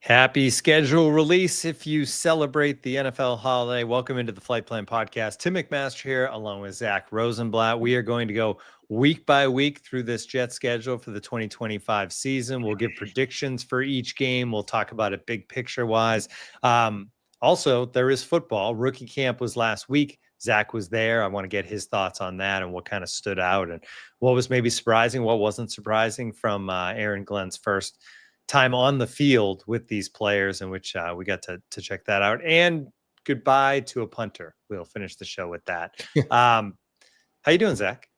Happy schedule release if you celebrate the NFL holiday. Welcome into the Flight Plan Podcast. Tim McMaster here, along with Zach Rosenblatt. We are going to go week by week through this Jet schedule for the 2025 season. We'll give predictions for each game. We'll talk about it big picture wise. Also, there is football. Rookie camp was last week. Zach was there. I want to get his thoughts on that and what kind of stood out and what was maybe surprising, what wasn't surprising from Aaron Glenn's first time on the field with these players, in which we got to check that out. And goodbye to a punter. We'll finish the show with that. How you doing, Zach?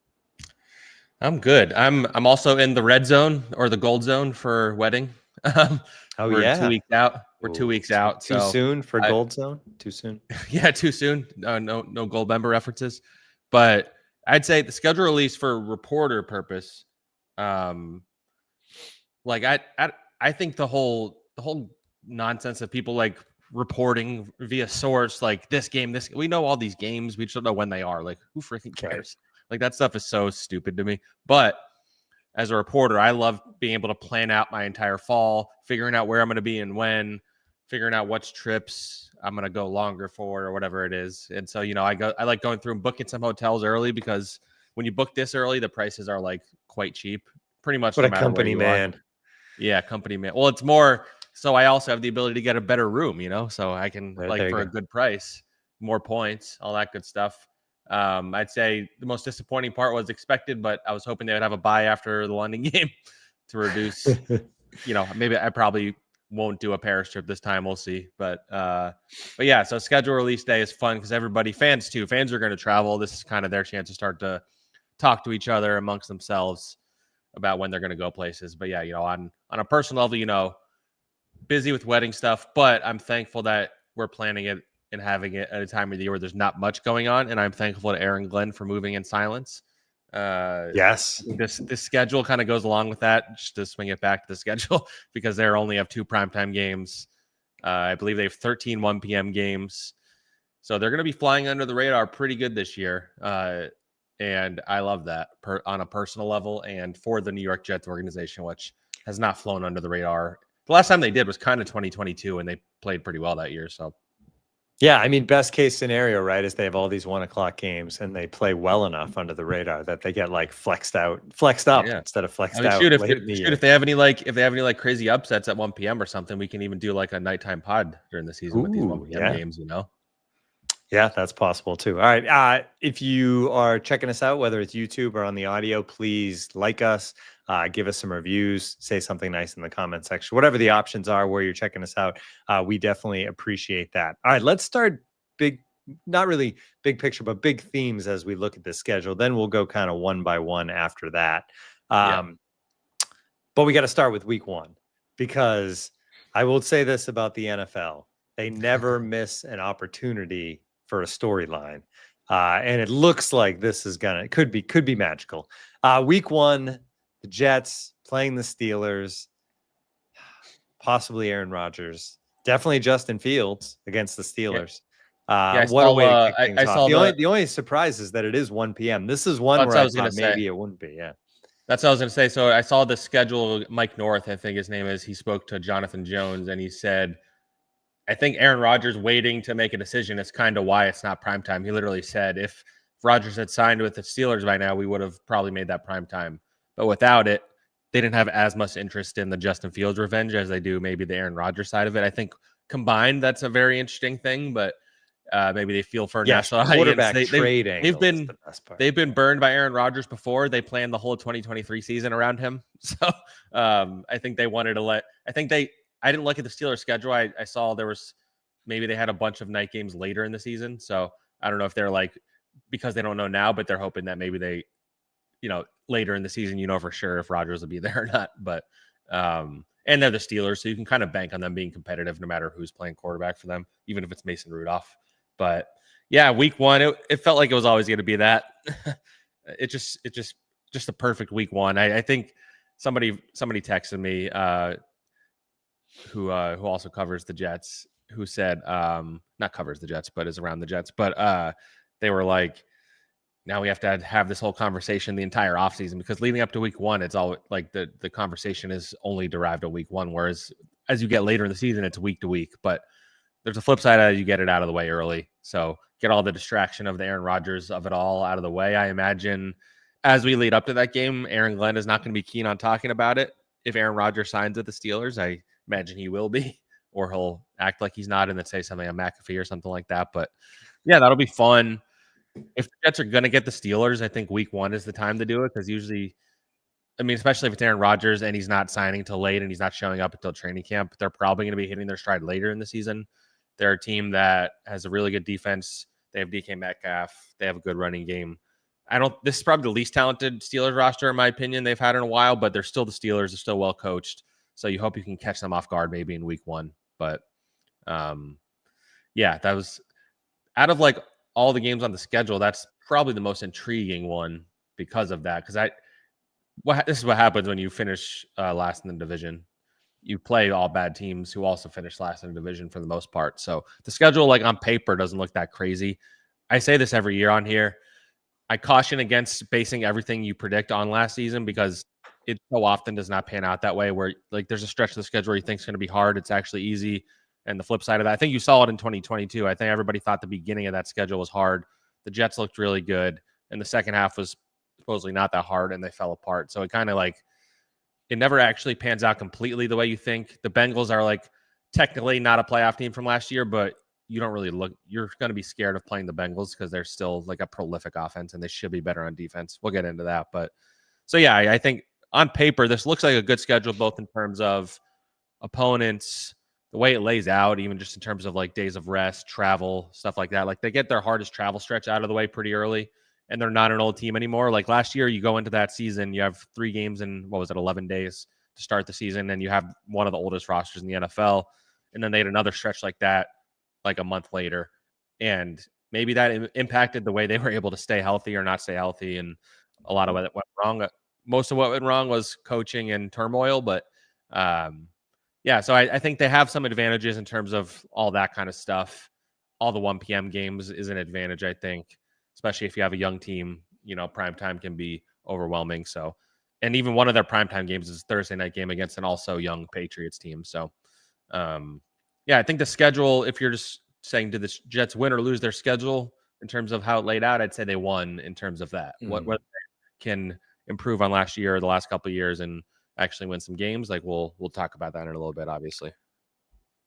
I'm good. I'm also in the red zone or the gold zone for wedding. We're 2 weeks out. We're 2 weeks out. Too soon for gold zone? Too soon? Yeah, too soon. No gold member references. But I'd say the schedule release for reporter purpose, I think the whole nonsense of people like reporting via source, like this game, we know all these games, we just don't know when they are. Like, who freaking cares? Like, that stuff is so stupid to me. But as a reporter, I love being able to plan out my entire fall, figuring out where I'm going to be and when, figuring out which trips I'm going to go longer for or whatever it is. And so, I like going through and booking some hotels early, because when you book this early, the prices are like quite cheap, pretty much. What a company man. Yeah, company man. Well, it's more so I also have the ability to get a better room, so I can for a good price, more points, all that good stuff. I'd say the most disappointing part was expected, but I was hoping they would have a bye after the London game to reduce. Maybe I probably won't do a Paris trip this time. We'll see. But yeah, so schedule release day is fun because fans are going to travel. This is kind of their chance to start to talk to each other amongst themselves about when they're going to go places. But yeah, on a personal level, busy with wedding stuff, but I'm thankful that we're planning it and having it at a time of the year where there's not much going on. And I'm thankful to Aaron Glenn for moving in silence. Yes. This schedule kind of goes along with that, just to swing it back to the schedule, because they only have 2 primetime games. I believe they have 13 1 p.m. games. So they're going to be flying under the radar pretty good this year. And I love that on a personal level and for the New York Jets organization, which has not flown under the radar. The last time they did was kind of 2022, and they played pretty well that year. So, yeah, I mean, best case scenario, right, is they have all these 1:00 games and they play well enough under the radar that they get like flexed up instead of flexed out. If they have any crazy upsets at 1 p.m. or something, we can even do like a nighttime pod during the season with these 1 p.m. games, Yeah, that's possible too. All right. If you are checking us out, whether it's YouTube or on the audio, please like us, give us some reviews, say something nice in the comment section, whatever the options are where you're checking us out. We definitely appreciate that. All right, let's start not really big picture, but big themes as we look at the schedule. Then we'll go kind of one by one after that. But we got to start with week 1, because I will say this about the NFL. They never miss an opportunity for a storyline. And it looks like this is could be magical. Week 1, the Jets playing the Steelers, possibly Aaron Rodgers, definitely Justin Fields against the Steelers. What a way to kick things off. The only surprise is that it is 1 p.m. This is one where I thought maybe it wouldn't be. Yeah. That's what I was going to say. So I saw the schedule. Mike North, I think his name is, he spoke to Jonathan Jones, and he said, I think Aaron Rodgers waiting to make a decision is kind of why it's not primetime. He literally said, if Rodgers had signed with the Steelers by now, we would have probably made that primetime. But without it, they didn't have as much interest in the Justin Fields revenge as they do maybe the Aaron Rodgers side of it. I think combined, that's a very interesting thing, but maybe they feel for national quarterback audience. They've been burned by Aaron Rodgers before. They planned the whole 2023 season around him. So I think they wanted to I didn't look at the Steelers schedule. I saw maybe they had a bunch of night games later in the season. So I don't know if they're because they don't know now, but they're hoping that maybe they, later in the season, for sure if Rodgers will be there or not. But, and they're the Steelers, so you can kind of bank on them being competitive no matter who's playing quarterback for them, even if it's Mason Rudolph. But yeah, week 1, it felt like it was always going to be that. It's just a perfect week 1. I think somebody texted me, who also covers the Jets, who said, not covers the Jets, but is around the Jets. But they were like, now we have to have this whole conversation the entire offseason, because leading up to week 1, it's all like the conversation is only derived at week 1. Whereas as you get later in the season, it's week to week. But there's a flip side of you get it out of the way early. So get all the distraction of the Aaron Rodgers of it all out of the way. I imagine as we lead up to that game, Aaron Glenn is not going to be keen on talking about it. If Aaron Rodgers signs with the Steelers, I imagine he will be, or he'll act like he's not and then say something on McAfee or something like that. But yeah, that'll be fun. If the Jets are going to get the Steelers, I think week 1 is the time to do it, because usually, I mean, especially if it's Aaron Rodgers and he's not signing till late and he's not showing up until training camp, they're probably going to be hitting their stride later in the season. They're a team that has a really good defense. They have DK Metcalf. They have a good running game. This is probably the least talented Steelers roster, in my opinion, they've had in a while, but they're still the Steelers. They're still well coached. So you hope you can catch them off guard maybe in week 1. But yeah, that was out of like all the games on the schedule, that's probably the most intriguing one because of that. Because this is what happens when you finish last in the division. You play all bad teams who also finish last in the division for the most part. So the schedule, like on paper, doesn't look that crazy. I say this every year on here. I caution against basing everything you predict on last season, because it so often does not pan out that way, where like there's a stretch of the schedule where you think it's going to be hard. It's actually easy. And the flip side of that, I think you saw it in 2022. I think everybody thought the beginning of that schedule was hard. The Jets looked really good, and the second half was supposedly not that hard, and they fell apart. So it kind of like, it never actually pans out completely the way you think. The Bengals are like technically not a playoff team from last year, but you don't really look, you're going to be scared of playing the Bengals because they're still like a prolific offense and they should be better on defense. We'll get into that. But so, yeah, I think on paper, this looks like a good schedule, both in terms of opponents, the way it lays out, even just in terms of like days of rest, travel, stuff like that. Like they get their hardest travel stretch out of the way pretty early, and they're not an old team anymore. Like last year, you go into that season, you have 3 games in, 11 days to start the season, and you have one of the oldest rosters in the NFL. And then they had another stretch like that, like a month later. And maybe that impacted the way they were able to stay healthy or not stay healthy. And a lot of what went wrong. Most of what went wrong was coaching and turmoil. But yeah, so I think they have some advantages in terms of all that kind of stuff. All the 1 p.m. games is an advantage, I think, especially if you have a young team. You know, primetime can be overwhelming. So, and even one of their primetime games is Thursday night game against an also young Patriots team. So, yeah, I think the schedule, if you're just saying, did the Jets win or lose their schedule in terms of how it laid out, I'd say they won in terms of that. What they can improve on last year or the last couple of years and actually win some games, like we'll talk about that in a little bit, obviously.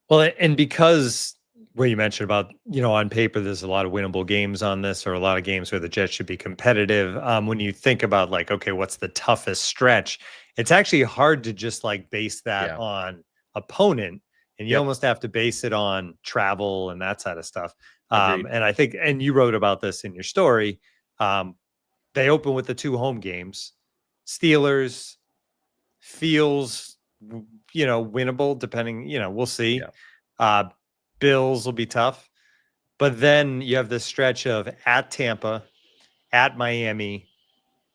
Well, and because what you mentioned about, you know, on paper, there's a lot of winnable games on this, or a lot of games where the Jets should be competitive. When you think about like, okay, what's the toughest stretch? It's actually hard to just like base that on opponent, and you almost have to base it on travel and that side of stuff. And I think, and you wrote about this in your story. They open with the 2 home games. Steelers feels, you know, winnable, depending, you know, we'll see. Bills will be tough, but then you have this stretch of at Tampa, at Miami,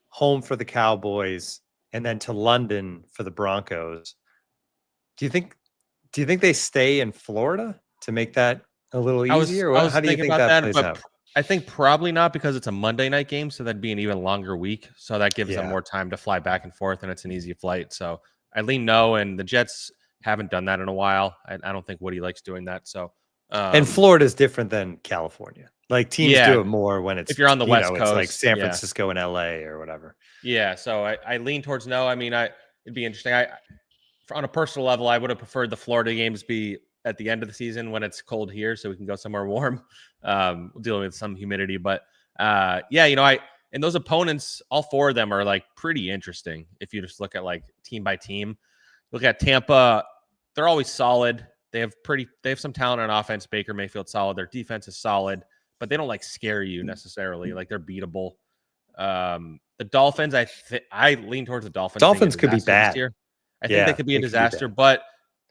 home for the Cowboys, and then to London for the Broncos. Do you think they stay in Florida to make that a little easier? How do you think that plays out? I think probably not, because it's a Monday night game, so that'd be an even longer week. So that gives them more time to fly back and forth, and it's an easy flight. So I lean no, and the Jets haven't done that in a while. I don't think Woody likes doing that. So and Florida is different than California. Like teams do it more when it's, if you're on the West Coast, it's like San Francisco and LA or whatever. Yeah, so I lean towards no. I mean, it'd be interesting. On a personal level, I would have preferred the Florida games be at the end of the season when it's cold here, so we can go somewhere warm, dealing with some humidity. But yeah, you know, and those opponents, all 4 of them are like pretty interesting. If you just look at like team by team, look at Tampa, they're always solid. They have some talent on offense. Baker Mayfield's solid. Their defense is solid, but they don't like scare you necessarily. Like they're beatable. The Dolphins, I lean towards the Dolphins. Dolphins could be bad. I think they could be a disaster, but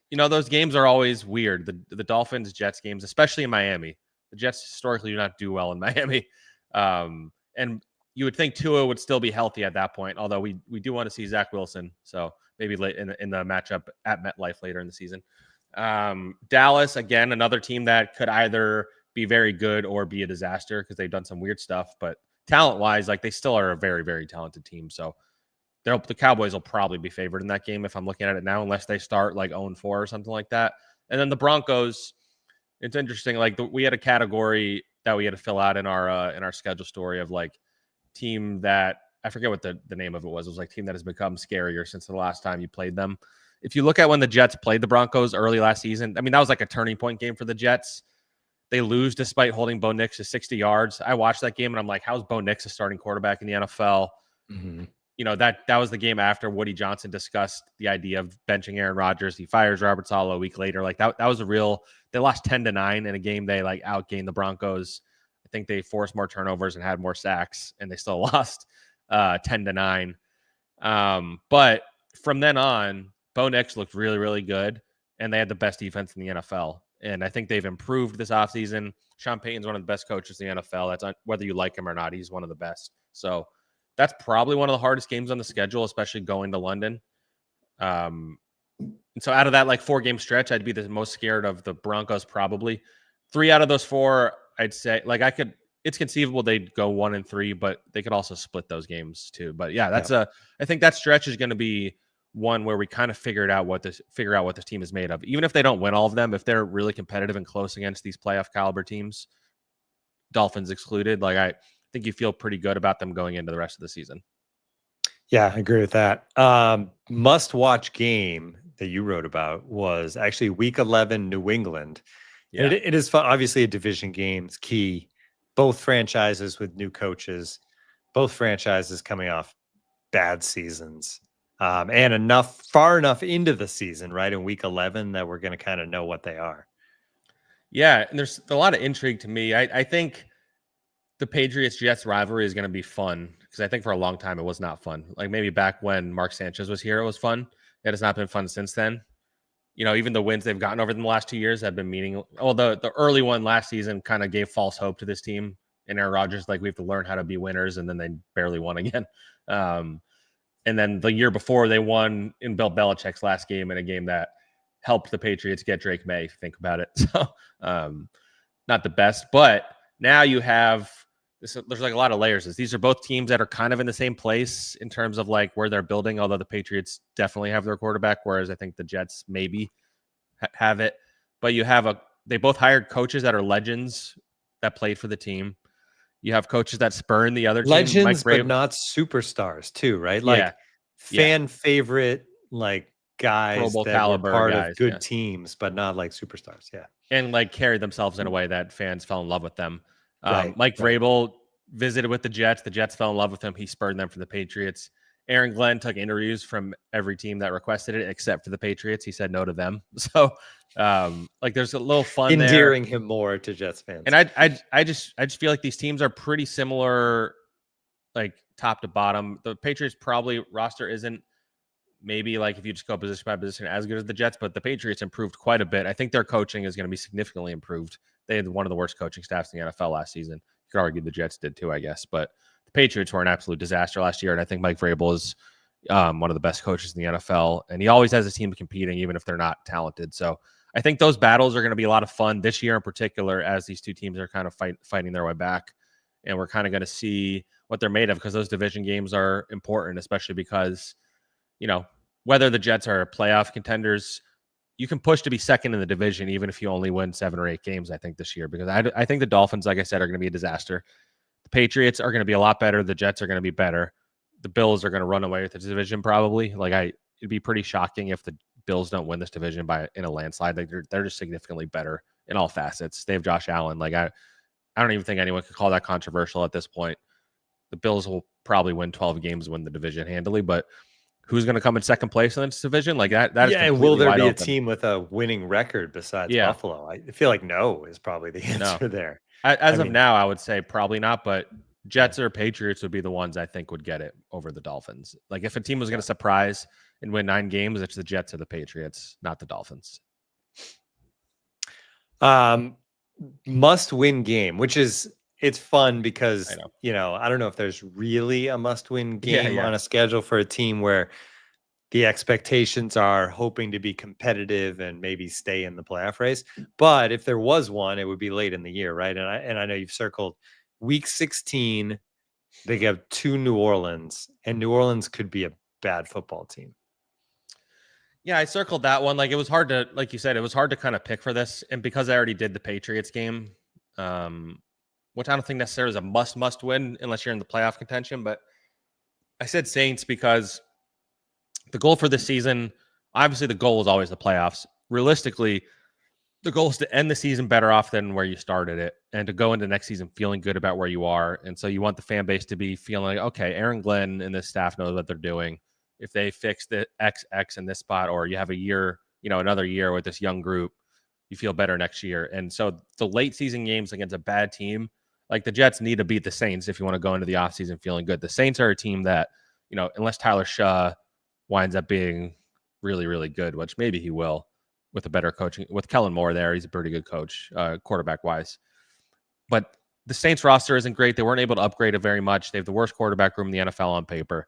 you know, those games are always weird. The Dolphins Jets games, especially in Miami. The Jets historically do not do well in Miami. And you would think Tua would still be healthy at that point, although we do want to see Zach Wilson. So maybe late in the matchup at MetLife later in the season. Dallas, again, another team that could either be very good or be a disaster because they've done some weird stuff. But talent-wise, like they still are a very, very talented team. So the Cowboys will probably be favored in that game if I'm looking at it now, unless they start like 0-4 or something like that. And then the Broncos, it's interesting. Like we had a category that we had to fill out in our schedule story of like team that I forget what the name of it was. It was like team that has become scarier since the last time you played them. If you look at when the Jets played the Broncos early last season, I mean, that was like a turning point game for the Jets. They lose despite holding Bo Nix to 60 yards. I watched that game and I'm like, how's Bo Nix a starting quarterback in the NFL? Mm-hmm. You know, that was the game after Woody Johnson discussed the idea of benching Aaron Rodgers. He fires Robert Saleh a week later. Like that was a real, they lost 10-9 in a game. They like outgained the Broncos. I think they forced more turnovers and had more sacks and they still lost 10-9. But from then on, Bo Nix looked really, really good. And they had the best defense in the NFL. And I think they've improved this offseason. Sean Payton's one of the best coaches in the NFL. That's whether you like him or not, he's one of the best. So that's probably one of the hardest games on the schedule, especially going to London. And so out of that like 4-game stretch, I'd be the most scared of the Broncos probably. 3 out of those 4, I'd say like it's conceivable they'd go 1-3, but they could also split those games too. But yeah, I think that stretch is going to be one where we kind of figure out what this team is made of. Even if they don't win all of them, if they're really competitive and close against these playoff caliber teams, Dolphins excluded, like I think you feel pretty good about them going into the rest of the season. Yeah, I agree with that. Must-watch game that you wrote about was actually Week 11, New England. Yeah. It is fun. Obviously, a division game is key. Both franchises with new coaches, both franchises coming off bad seasons, and far enough into the season, right, in Week 11 that we're going to kind of know what they are. Yeah, and there's a lot of intrigue to me. I think the Patriots-Jets rivalry is going to be fun because I think for a long time it was not fun. Like maybe back when Mark Sanchez was here, it was fun. It has not been fun since then. You know, even the wins they've gotten over the last 2 years have been meaningless. Oh, the early one last season kind of gave false hope to this team. And Aaron Rodgers, like, we have to learn how to be winners, and then they barely won again. And then the year before, they won in Bill Belichick's last game in a game that helped the Patriots get Drake May, if you think about it. So not the best. But now you have this, there's like a lot of layers. These are both teams that are kind of in the same place in terms of like where they're building, although the Patriots definitely have their quarterback, whereas I think the Jets maybe have it. But you have they both hired coaches that are legends that played for the team. You have coaches that spurn the other legends, team. Legends, but not superstars too, right? Like fan favorite, like guys that were part of good teams, but not like superstars. Yeah. And like carried themselves in a way that fans fell in love with them. Mike Vrabel visited with the Jets. The Jets fell in love with him. He spurred them for the Patriots. Aaron Glenn took interviews from every team that requested it, except for the Patriots. He said no to them. So, like, there's a little fun endearing him more to Jets fans. And I just feel like these teams are pretty similar, like top to bottom. The Patriots probably roster isn't maybe like if you just go position by position as good as the Jets, but the Patriots improved quite a bit. I think their coaching is going to be significantly improved. They had one of the worst coaching staffs in the NFL last season. You could argue the Jets did too, I guess, but the Patriots were an absolute disaster last year. And I think Mike Vrabel is one of the best coaches in the NFL. And he always has his team competing, even if they're not talented. So I think those battles are going to be a lot of fun this year in particular, as these two teams are kind of fighting their way back. And we're kind of going to see what they're made of, because those division games are important, especially because, you know, whether the Jets are playoff contenders, you can push to be second in the division, even if you only win 7 or 8 games, I think, this year, because I think the Dolphins, like I said, are going to be a disaster. The Patriots are going to be a lot better. The Jets are going to be better. The Bills are going to run away with the division probably. Like, it'd be pretty shocking if the Bills don't win this division in a landslide. Like, they're just significantly better in all facets. They have Josh Allen. Like, I don't even think anyone could call that controversial at this point. The Bills will probably win 12 games, win the division handily, but who's going to come in second place in this division? Like that is and will there be a team with a winning record besides Buffalo? I feel like no is probably the answer there. As of now, I would say probably not, but Jets or Patriots would be the ones I think would get it over the Dolphins. Like, if a team was going to surprise and win 9 games, it's the Jets or the Patriots, not the Dolphins. Must-win game, which is, it's fun because, I don't know if there's really a must-win game on a schedule for a team where the expectations are hoping to be competitive and maybe stay in the playoff race. But if there was one, it would be late in the year, right? And I know you've circled Week 16. They have 2 New Orleans, and New Orleans could be a bad football team. Yeah, I circled that one. Like, it was hard to, like you said, it was hard to kind of pick for this. And because I already did the Patriots game, which I don't think necessarily is a must win unless you're in the playoff contention. But I said Saints because the goal for this season, obviously the goal is always the playoffs. Realistically, the goal is to end the season better off than where you started it and to go into next season feeling good about where you are. And so you want the fan base to be feeling like, okay, Aaron Glenn and this staff knows what they're doing. If they fix the XX in this spot, or you have a year, another year with this young group, you feel better next year. And so the late season games against a bad team, like the Jets need to beat the Saints if you want to go into the offseason feeling good. The Saints are a team that, unless Tyler Shaw winds up being really, really good, which maybe he will with a better coaching, with Kellen Moore there, he's a pretty good coach, quarterback wise. But the Saints roster isn't great. They weren't able to upgrade it very much. They have the worst quarterback room in the NFL on paper.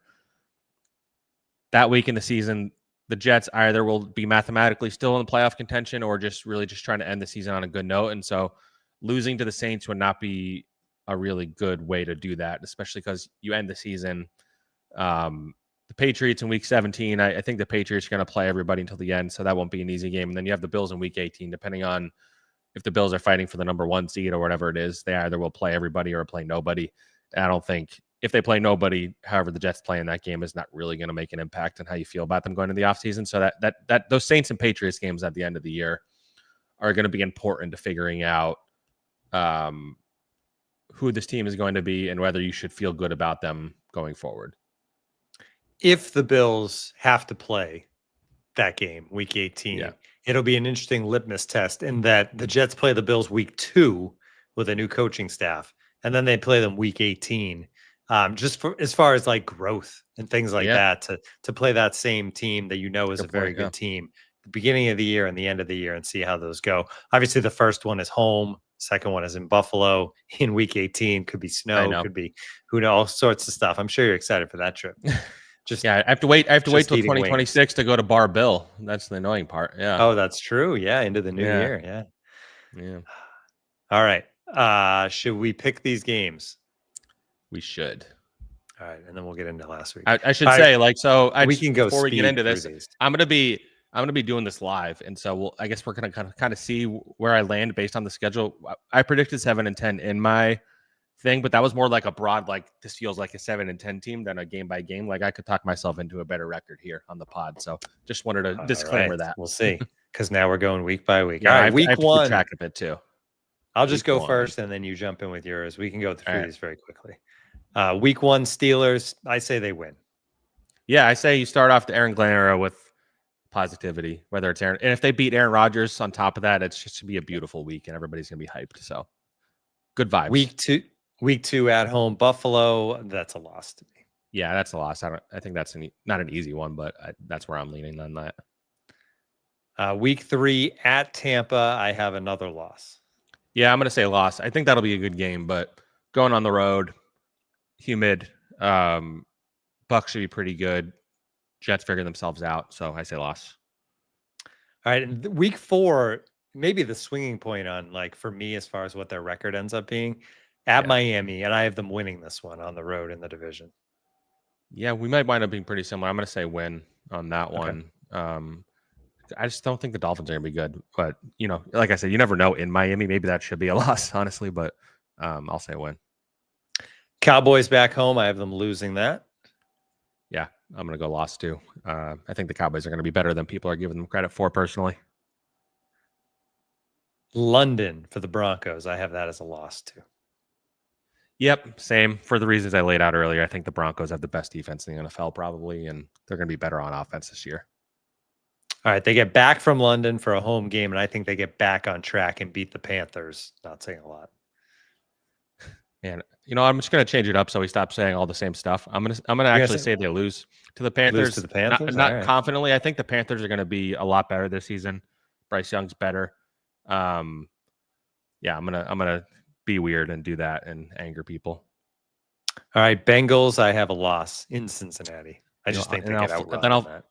That week in the season, the Jets either will be mathematically still in the playoff contention or just trying to end the season on a good note. And so losing to the Saints would not be a really good way to do that, especially because you end the season. The Patriots in week 17, I think the Patriots are going to play everybody until the end, so that won't be an easy game. And then you have the Bills in week 18, depending on if the Bills are fighting for the number 1 seed or whatever it is, they either will play everybody or play nobody. And I don't think if they play nobody, however the Jets play in that game is not really going to make an impact on how you feel about them going into the offseason. So that those Saints and Patriots games at the end of the year are going to be important to figuring out who this team is going to be and whether you should feel good about them going forward. If the Bills have to play that game, week 18, it'll be an interesting litmus test in that the Jets play the Bills week 2 with a new coaching staff, and then they play them week 18. Just for as far as like growth and things like that, to play that same team that is a very good team, the beginning of the year and the end of the year, and see how those go. Obviously, the first one is home, second one is in Buffalo in week 18. Could be snow, could be all sorts of stuff. I'm sure you're excited for that trip. I have to wait. I have to wait till 2026 to go to Bar Bill. That's the annoying part. Yeah. Oh, that's true. Yeah, into the new year. Yeah. All right. Should we pick these games? We should. All right, and then we'll get into last week. I should say, we can go before we get into this. I'm gonna be doing this live, and so I guess we're gonna kind of see where I land based on the schedule. I predicted 7-10 in my thing, but that was more like a broad, like this feels like a 7-10 team than a game by game. Like I could talk myself into a better record here on the pod. So just wanted to disclaimer that. We'll see, because now we're going week by week. All right, week 1. Track of it too. I'll just go first, and then you jump in with yours. We can go through these very quickly. Week 1 Steelers. I say they win. Yeah, I say you start off the Aaron Glenn era with positivity, whether it's Aaron, and if they beat Aaron Rodgers on top of that, it's just to be a beautiful week, and everybody's gonna be hyped. So good vibes. Week 2 at home, Buffalo. That's a loss to me. Yeah, that's a loss. I think that's not an easy one, but that's where I'm leaning on that. Week 3 at Tampa. I have another loss. Yeah, I'm going to say loss. I think that'll be a good game, but going on the road, humid, Bucks should be pretty good. Jets figure themselves out, so I say loss. All right, and week 4, maybe the swinging point on, like, for me as far as what their record ends up being, at Miami, and I have them winning this one on the road in the division. Yeah, we might wind up being pretty similar. I'm going to say win on that one. I just don't think the Dolphins are going to be good. But, like I said, you never know in Miami. Maybe that should be a loss, honestly, but I'll say win. Cowboys back home. I have them losing that. Yeah, I'm going to go loss too. I think the Cowboys are going to be better than people are giving them credit for personally. London for the Broncos. I have that as a loss too. Yep, same. For the reasons I laid out earlier, I think the Broncos have the best defense in the NFL probably, and they're going to be better on offense this year. All right, they get back from London for a home game, and I think they get back on track and beat the Panthers. Not saying a lot. And I'm just going to change it up so we stop saying all the same stuff. I'm going to actually say they lose to the Panthers. Lose to the Panthers? Not confidently. I think the Panthers are going to be a lot better this season. Bryce Young's better. I'm gonna be weird and do that and anger people. All right, Bengals. I have a loss in Cincinnati. I just think they get outrun.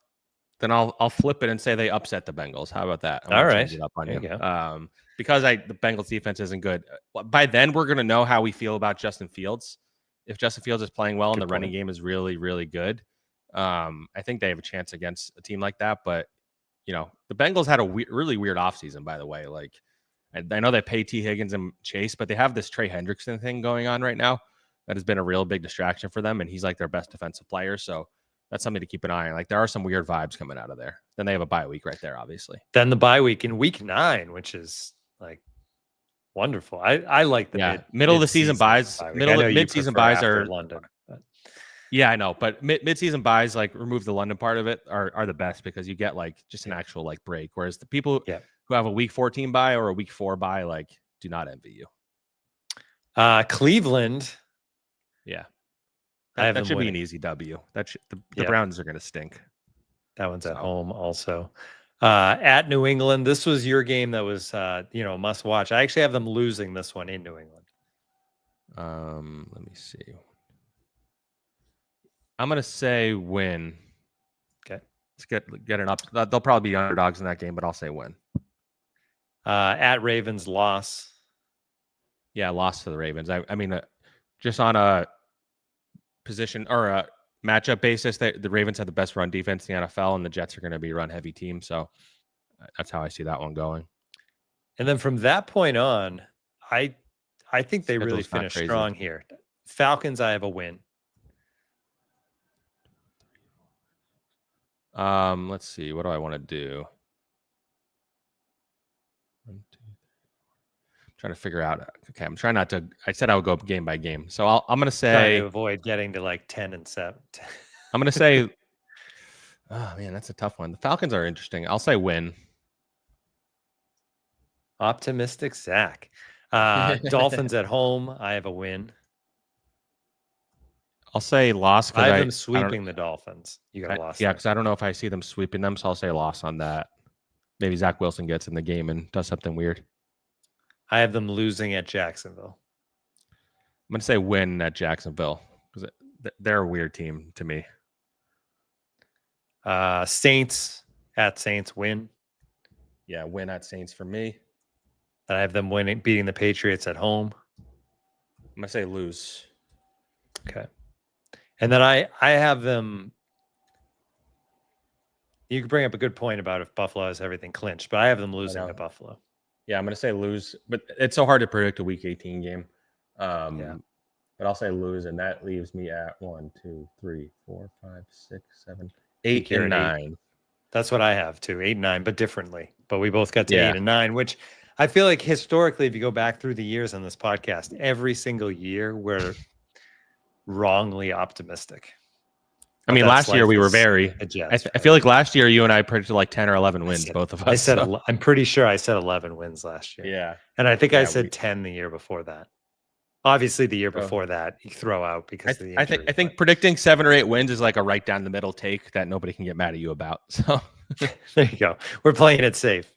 Then I'll flip it and say they upset the Bengals. How about that? All right, it up on you. Because the Bengals defense isn't good. By then we're gonna know how we feel about Justin Fields. If Justin Fields is playing well and the running game is really, really good, I think they have a chance against a team like that. But, the Bengals had a really weird offseason, by the way. Like, I know they pay T. Higgins and Chase, but they have this Trey Hendrickson thing going on right now that has been a real big distraction for them, and he's like their best defensive player. So that's something to keep an eye on. Like, there are some weird vibes coming out of there. Then they have a bye week right there, obviously. Then the bye week in week 9, which is like wonderful. I like the middle of the season buys. Mid-season buys are London. Yeah, I know, but mid-season buys, like, remove the London part of it, are the best because you get like just an actual like break. Whereas the people who have a week 14 buy or a week 4 buy, like, do not envy you. Cleveland. Yeah. That should be an easy W. The Browns are going to stink. That one's at home also. At New England, this was your game that was, must watch. I actually have them losing this one in New England. Let me see. I'm going to say win. Okay. Let's get an up. They'll probably be underdogs in that game, but I'll say win. At Ravens, loss. Yeah, loss to the Ravens. I mean, just on a position or a matchup basis, the Ravens had the best run defense in the NFL, and the Jets are going to be a run-heavy team. So that's how I see that one going. And then from that point on, I think they really finished strong here. Falcons, I have a win. Let's see. What do I want to do? 1, 2, 3, 4. I'm trying to figure out. Okay, I'm trying not to. I said I would go game by game, so I'm going to say trying to avoid getting to like 10-7. I'm going to say. Oh man, that's a tough one. The Falcons are interesting. I'll say win. Optimistic Zach. Dolphins at home. I have a win. I'll say loss. I have them sweeping the Dolphins. You got a loss. Yeah, because I don't know if I see them sweeping them, so I'll say loss on that. Maybe Zach Wilson gets in the game and does something weird. I have them losing at Jacksonville. I'm going to say win at Jacksonville because they're a weird team to me. Saints at Saints win. Yeah, win at Saints for me. And I have them beating the Patriots at home. I'm going to say lose. Okay. And then I have them. You can bring up a good point about if Buffalo has everything clinched, but I have them losing to Buffalo. Yeah, I'm going to say lose, but it's so hard to predict a Week 18 game. But I'll say lose, and that leaves me at 1, 2, 3, 4, 5, 6, 7, 8, and 9. That's what I have too, 8 and 9, but differently. But we both got to 8 and 9, which I feel like historically, if you go back through the years on this podcast, every single year we're wrongly optimistic. I mean, last year we were very. I feel like last year you and I predicted like 10 or 11 wins, both of us. I'm pretty sure I said 11 wins last year. Yeah, and I think I said 10 the year before that. Obviously, the year before that you throw out because of the injury. I think predicting 7 or 8 wins is like a right down the middle take that nobody can get mad at you about. So there you go. We're playing it safe.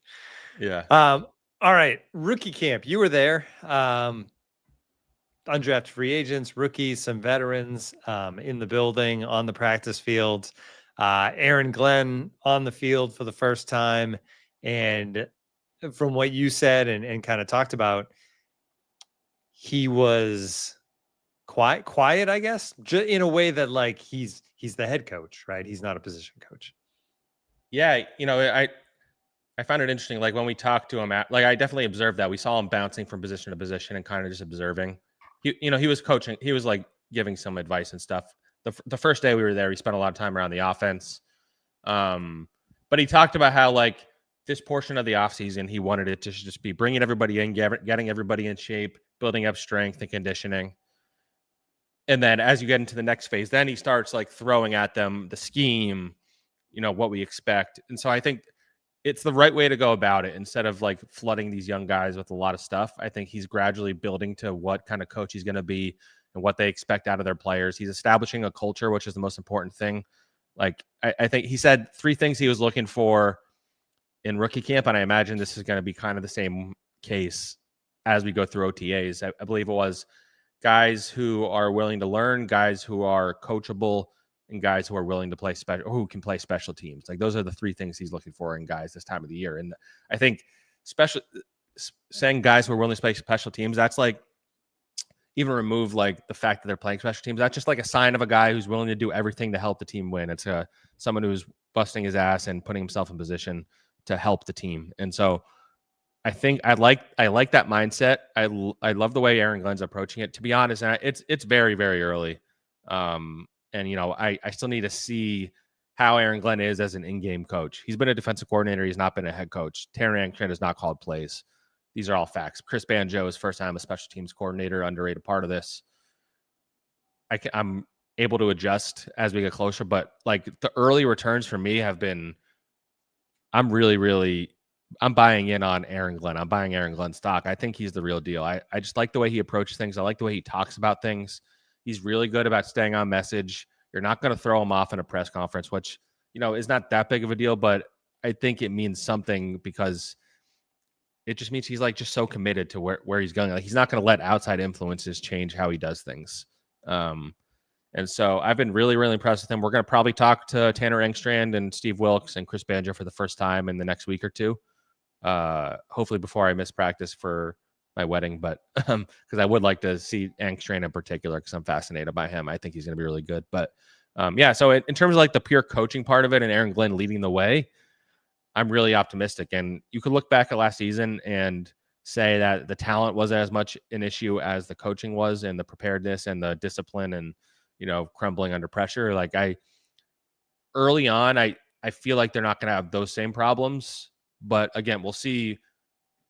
Yeah. All right, rookie camp. You were there. Undrafted free agents, rookies, some veterans in the building, on the practice field. Aaron Glenn on the field for the first time. And from what you said and kind of talked about, he was quiet, I guess, in a way that like he's the head coach, right? He's not a position coach. Yeah, I found it interesting. Like when we talked to him, I definitely observed that we saw him bouncing from position to position and kind of just observing. He was coaching. He was like giving some advice and stuff. The first day we were there, he spent a lot of time around the offense. But he talked about how like this portion of the offseason, he wanted it to just be bringing everybody in, getting everybody in shape, building up strength and conditioning. And then as you get into the next phase, then he starts like throwing at them the scheme, what we expect. And so I think it's the right way to go about it instead of like flooding these young guys with a lot of stuff. I think he's gradually building to what kind of coach he's going to be and what they expect out of their players. He's establishing a culture, which is the most important thing. Like I think he said 3 things he was looking for in rookie camp. And I imagine this is going to be kind of the same case as we go through OTAs. I believe it was guys who are willing to learn, guys who are coachable, and guys who are willing to play who can play special teams. Like those are the 3 things he's looking for in guys this time of the year. And I think saying guys who are willing to play special teams, that's like, even remove like the fact that they're playing special teams, that's just like a sign of a guy who's willing to do everything to help the team win. It's someone who's busting his ass and putting himself in position to help the team. And so I think I like that mindset. I love the way Aaron Glenn's approaching it. To be honest, and it's very, very early. And I still need to see how Aaron Glenn is as an in-game coach. He's been a defensive coordinator. He's not been a head coach. Terry Angstrom has not called plays. These are all facts. Chris Banjo is first time a special teams coordinator, underrated part of this. I'm able to adjust as we get closer, but like the early returns for me have been, I'm buying in on Aaron Glenn. I'm buying Aaron Glenn stock. I think he's the real deal. I just like the way he approaches things. I like the way he talks about things. He's really good about staying on message. You're not going to throw him off in a press conference, which, is not that big of a deal, but I think it means something because it just means he's like just so committed to where he's going. Like he's not going to let outside influences change how he does things. And so I've been really, really impressed with him. We're going to probably talk to Tanner Engstrand and Steve Wilkes and Chris Banjo for the first time in the next week or two. Hopefully before I miss practice for my wedding, but because I would like to see Engstrand in particular because I'm fascinated by him. I think he's going to be really good. But so in terms of like the pure coaching part of it and Aaron Glenn leading the way, I'm really optimistic. And you could look back at last season and say that the talent wasn't as much an issue as the coaching was and the preparedness and the discipline and, crumbling under pressure. Like early on, I feel like they're not going to have those same problems. But again, we'll see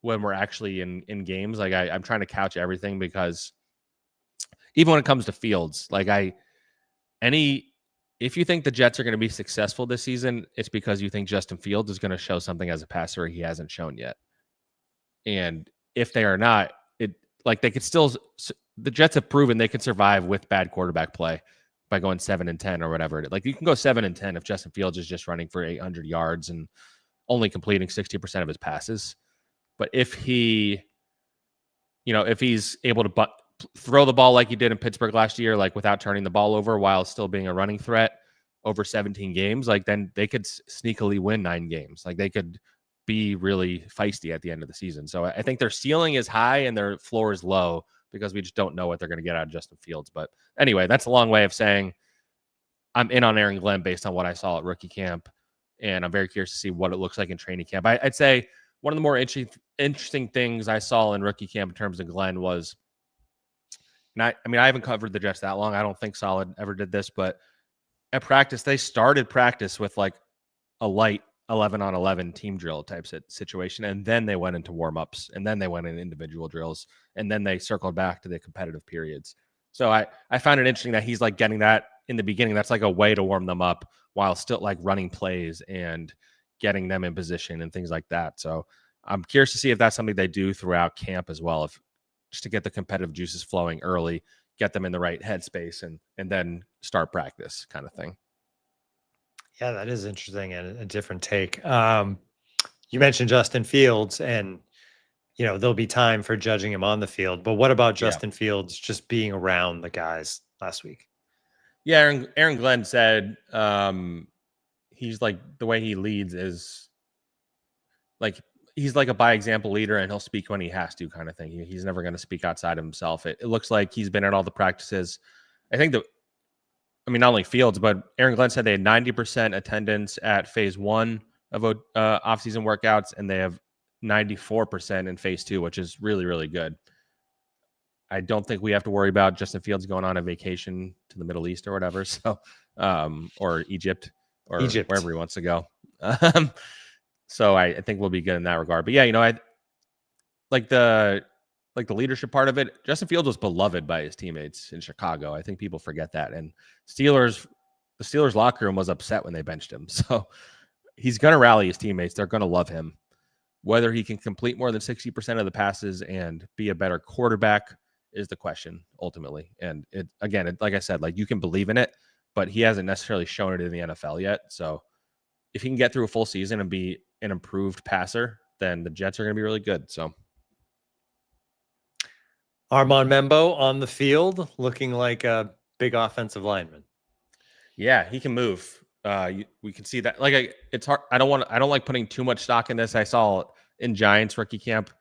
when we're actually in games. Like I'm trying to couch everything because even when it comes to Fields, like if you think the Jets are going to be successful this season, it's because you think Justin Fields is going to show something as a passer he hasn't shown yet. And if they are not, they could still, the Jets have proven they can survive with bad quarterback play by going 7-10 or whatever. Like you can go 7-10 if Justin Fields is just running for 800 yards and only completing 60% of his passes. But if he's able to throw the ball like he did in Pittsburgh last year, like without turning the ball over while still being a running threat over 17 games, like then they could sneakily win 9 games. Like they could be really feisty at the end of the season. So I think their ceiling is high and their floor is low because we just don't know what they're going to get out of Justin Fields. But anyway, that's a long way of saying I'm in on Aaron Glenn based on what I saw at rookie camp. And I'm very curious to see what it looks like in training camp. I'd say one of the more interesting things I saw in rookie camp in terms of Glenn was, I haven't covered the Jets that long. I don't think Solid ever did this, but at practice, they started practice with like a light 11-on-11 team drill type situation. And then they went into warm-ups and then they went in individual drills and then they circled back to the competitive periods. So I found it interesting that he's like getting that in the beginning. That's like a way to warm them up while still like running plays and getting them in position and things like that. So I'm curious to see if that's something they do throughout camp as well, just to get the competitive juices flowing early, get them in the right headspace and then start practice kind of thing. Yeah, that is interesting and a different take. You mentioned Justin Fields and, there'll be time for judging him on the field, but what about Justin Fields just being around the guys last week? Yeah, Aaron Glenn said he's like, the way he leads is like, he's like a by example leader and he'll speak when he has to kind of thing. He's never going to speak outside of himself. It looks like he's been at all the practices. I think not only Fields, but Aaron Glenn said they had 90% attendance at phase 1 of offseason workouts, and they have 94% in phase 2, which is really, really good. I don't think we have to worry about Justin Fields going on a vacation to the Middle East or whatever. So, or Egypt or wherever he wants to go. So I think we'll be good in that regard. But yeah, I like the leadership part of it. Justin Fields was beloved by his teammates in Chicago. I think people forget that. And the Steelers locker room was upset when they benched him. So he's going to rally his teammates. They're going to love him. Whether he can complete more than 60% of the passes and be a better quarterback is the question ultimately. And like I said, like you can believe in it, but he hasn't necessarily shown it in the NFL yet. So if he can get through a full season and be an improved passer, then the Jets are going to be really good. So Armand Membo on the field looking like a big offensive lineman. Yeah, he can move. We can see that. Like it's hard. I don't like putting too much stock in this. I saw in Giants rookie camp,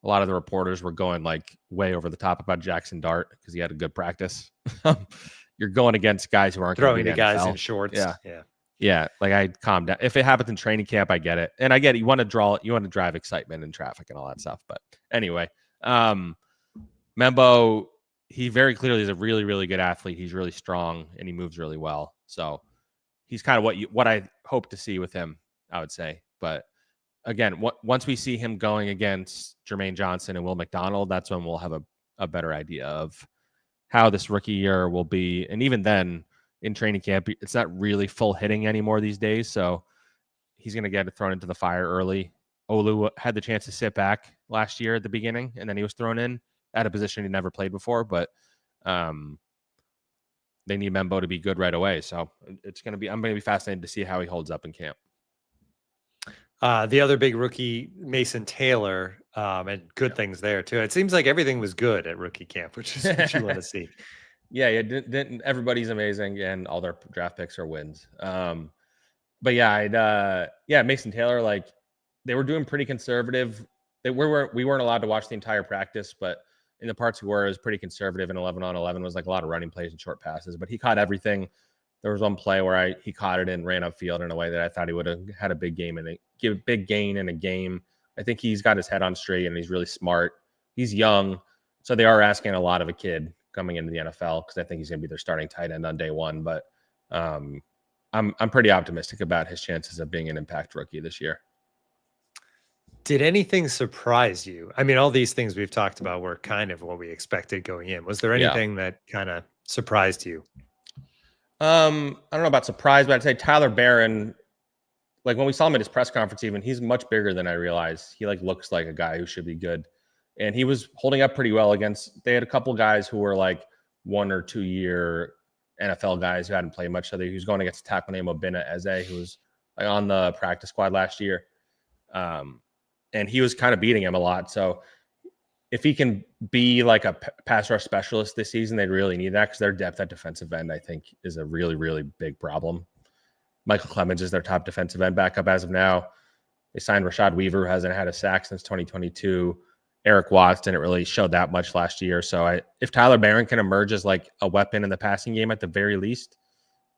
a lot of the reporters were going like way over the top about Jackson Dart because he had a good practice. You're going against guys who aren't throwing the the guys NFL. in shorts. Yeah. Yeah, like I calm down. If it happens in training camp, I get it. And I get it. You want to drive excitement and traffic and all that stuff. But anyway, Membo, he very clearly is a really, really good athlete. He's really strong and he moves really well. So he's kind of what I hope to see with him, I would say. But again, once we see him going against Jermaine Johnson and Will McDonald, that's when we'll have a better idea of how this rookie year will be. And even then, in training camp, it's not really full hitting anymore these days. So he's going to get thrown into the fire early. Olu had the chance to sit back last year at the beginning, and then he was thrown in at a position he never played before. But they need Membo to be good right away. So I'm going to be fascinated to see how he holds up in camp. The other big rookie, Mason Taylor, and good things there too. It seems like everything was good at rookie camp, which is what you want to see. Yeah, everybody's amazing, and all their draft picks are wins. But yeah, Mason Taylor, like they were doing pretty conservative. We weren't allowed to watch the entire practice, but in the parts we were, it was pretty conservative. And 11-on-11 was like a lot of running plays and short passes, but he caught everything. There was one play where he caught it and ran upfield in a way that I thought he would have had a big game and give a big gain in a game. I think he's got his head on straight and he's really smart. He's young, so they are asking a lot of a kid coming into the NFL because I think he's going to be their starting tight end on day one. But I'm pretty optimistic about his chances of being an impact rookie this year. Did anything surprise you? I mean, all these things we've talked about were kind of what we expected going in. Was there anything that kind of surprised you? I don't know about surprise, but I'd say Tyler Barron, like when we saw him at his press conference, even he's much bigger than I realized. He like looks like a guy who should be good. And he was holding up pretty well they had a couple guys who were like 1 or 2 year NFL guys who hadn't played much. So he was going against a tackle named Obinna Eze, who was like on the practice squad last year. And he was kind of beating him a lot. So if he can be like a pass rush specialist this season, they'd really need that because their depth at defensive end, I think, is a really, really big problem. Michael Clemens is their top defensive end backup as of now. They signed Rashad Weaver, who hasn't had a sack since 2022. Eric Watts didn't really show that much last year. So if Tyler Barron can emerge as like a weapon in the passing game at the very least,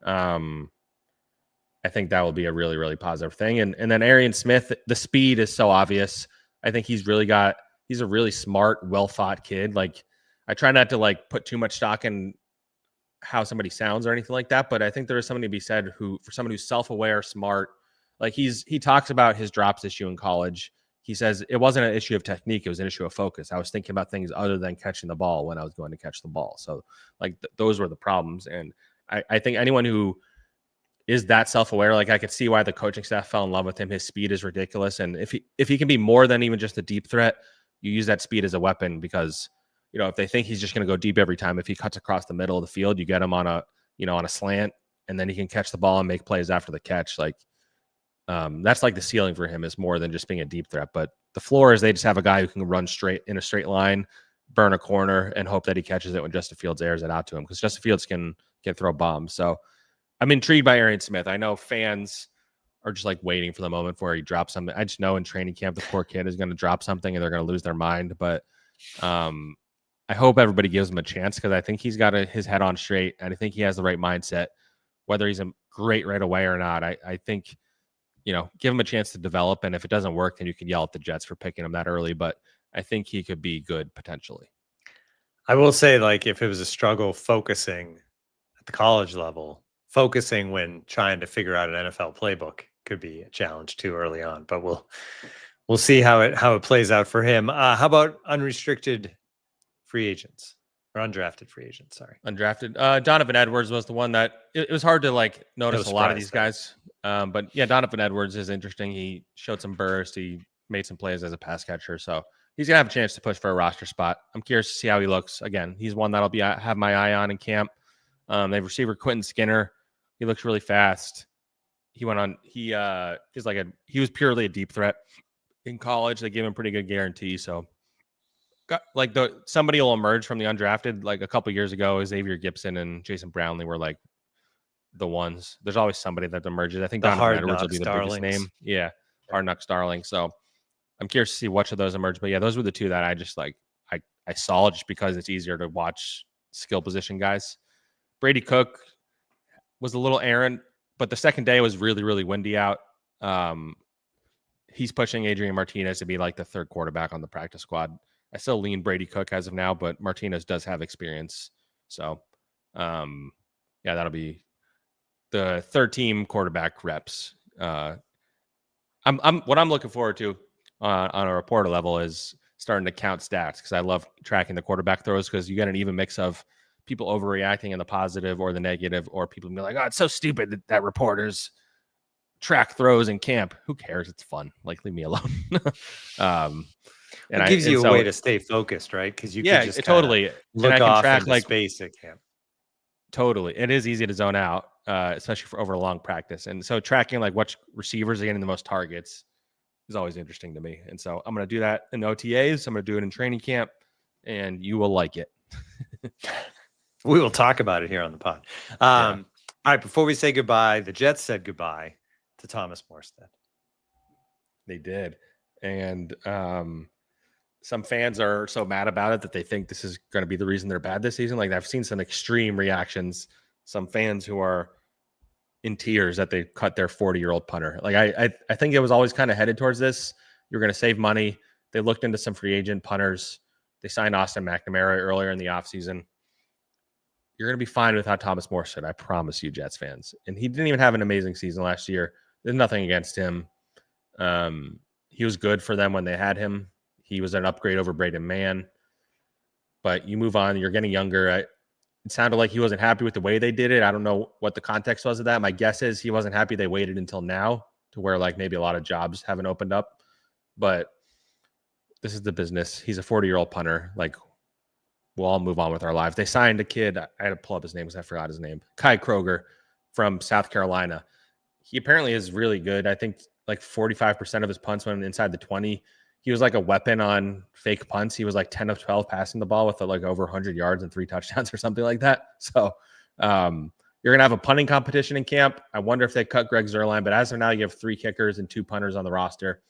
I think that will be a really, really positive thing. And then Arian Smith, the speed is so obvious. I think he's a really smart, well-thought kid. Like I try not to like put too much stock in how somebody sounds or anything like that, but I think there is something to be said for someone who's self-aware, smart. Like he talks about his drops issue in college. He says it wasn't an issue of technique. It was an issue of focus. I was thinking about things other than catching the ball when I was going to catch the ball. So like those were the problems. And I think anyone who is that self-aware, like I could see why the coaching staff fell in love with him. His speed is ridiculous. And if he can be more than even just a deep threat, you use that speed as a weapon because, you know, if they think he's just going to go deep every time, if he cuts across the middle of the field, you get him on a slant and then he can catch the ball and make plays after the catch. Like that's like the ceiling for him is more than just being a deep threat. But the floor is they just have a guy who can run straight in a straight line, burn a corner, and hope that he catches it when Justin Fields airs it out to him because Justin Fields can throw bombs. So I'm intrigued by Arian Smith. I know fans are just like waiting for the moment where he drops something. I just know in training camp the poor kid is going to drop something and they're going to lose their mind. But I hope everybody gives him a chance because I think he's got his head on straight and I think he has the right mindset. Whether he's a great right away or not, I think, you know, give him a chance to develop. And if it doesn't work, then you can yell at the Jets for picking him that early. But I think he could be good potentially. I will say, like, if it was a struggle focusing at the college level, focusing when trying to figure out an NFL playbook could be a challenge too early on. But we'll see how it plays out for him. How about unrestricted free agents or undrafted free agents? Sorry, undrafted. Donovan Edwards was the one that it was hard to like notice a lot of these guys. But yeah, Donovan Edwards is interesting. He showed some burst. He made some plays as a pass catcher. So he's gonna have a chance to push for a roster spot. I'm curious to see how he looks. Again, he's one that'll have my eye on in camp. They have receiver Quentin Skinner. He looks really fast. He went on. He was purely a deep threat in college. They gave him a pretty good guarantee. So, somebody will emerge from the undrafted. Like a couple years ago, Xavier Gipson and Jason Brownlee were like the ones. There's always somebody that emerges. I think Donovan Edwards will be the biggest name. Yeah, Hard Knocks darling. So I'm curious to see which of those emerge. But yeah, those were the two that I just like. I saw just because it's easier to watch skill position guys. Brady Cook was a little errant, but the second day was really, really windy out. He's pushing Adrian Martinez to be like the third quarterback on the practice squad. I still lean Brady Cook as of now, but Martinez does have experience. So, yeah, that'll be the third team quarterback reps. What I'm looking forward to on a reporter level is starting to count stats, because I love tracking the quarterback throws, because you get an even mix of people overreacting in the positive or the negative, or people be like, oh, it's so stupid that reporters track throws in camp. Who cares? It's fun. Like, leave me alone. And it gives you a way to stay focused, right? Because you can just totally look and I can off track into like space at camp. Totally. It is easy to zone out, especially for over a long practice. And so tracking like what receivers are getting the most targets is always interesting to me. And so I'm going to do that in OTAs. I'm going to do it in training camp, and you will like it. We will talk about it here on the pod. All right. Before we say goodbye, the Jets said goodbye to Thomas Morestead. They did. And some fans are so mad about it that they think this is going to be the reason they're bad this season. Like, I've seen some extreme reactions. Some fans who are in tears that they cut their 40-year-old punter. Like, I think it was always kind of headed towards this. You're going to save money. They looked into some free agent punters. They signed Austin McNamara earlier in the offseason. You're going to be fine without Thomas Morestead, I promise you, Jets fans. And he didn't even have an amazing season last year. There's nothing against him. He was good for them when they had him. He was an upgrade over Braden Mann. But you move on. You're getting younger. It sounded like he wasn't happy with the way they did it. I don't know what the context was of that. My guess is he wasn't happy they waited until now, to where like maybe a lot of jobs haven't opened up. But this is the business. He's a 40-year-old punter. Like, we'll all move on with our lives. They signed a kid. I had to pull up his name because I forgot his name. Kai Kroger from South Carolina. He apparently is really good. I think like 45% of his punts went inside the 20. He was like a weapon on fake punts. He was like 10 of 12 passing the ball with like over 100 yards and 3 touchdowns or something like that. So you're going to have a punting competition in camp. I wonder if they cut Greg Zuerlein, but as of now, you have 3 kickers and 2 punters on the roster.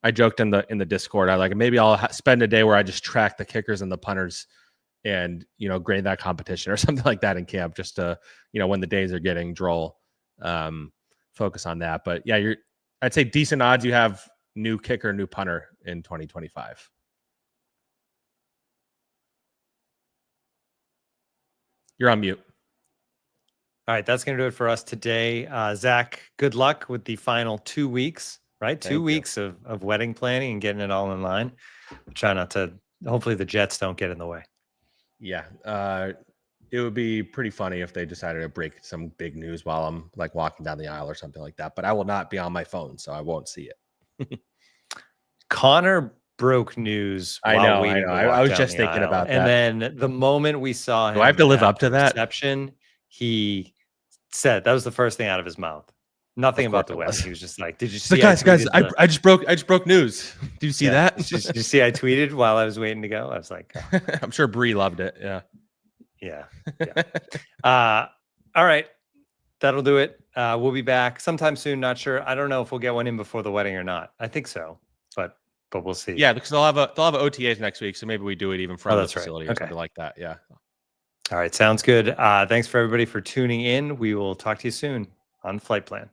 I joked in the Discord, maybe I'll spend a day where I just track the kickers and the punters and, grade that competition or something like that in camp, just to, when the days are getting droll, focus on that. But yeah, I'd say decent odds you have new kicker, new punter in 2025. You're on mute. All right, that's going to do it for us today. Zach, good luck with the final 2 weeks, right? Thank 2 weeks of wedding planning and getting it all in line. Try not to, hopefully the Jets don't get in the way. Yeah. It would be pretty funny if they decided to break some big news while I'm like walking down the aisle or something like that, but I will not be on my phone, so I won't see it. Connor broke news. I know. I was just thinking about that. And then the moment we saw him, do I have to live up to that reception? He said that was the first thing out of his mouth. Nothing about the wedding. He was just like, "Did you see?" Guys, I just broke news. Did you see that? Did you see? I tweeted while I was waiting to go. I was like, oh. I'm sure Bree loved it. Yeah. All right. That'll do it. We'll be back sometime soon. Not sure. I don't know if we'll get one in before the wedding or not. I think so, but we'll see. Yeah, because they'll have OTAs next week, so maybe we do it even from the facility or something like that. Yeah. All right. Sounds good. Thanks for everybody for tuning in. We will talk to you soon on Flight Plan.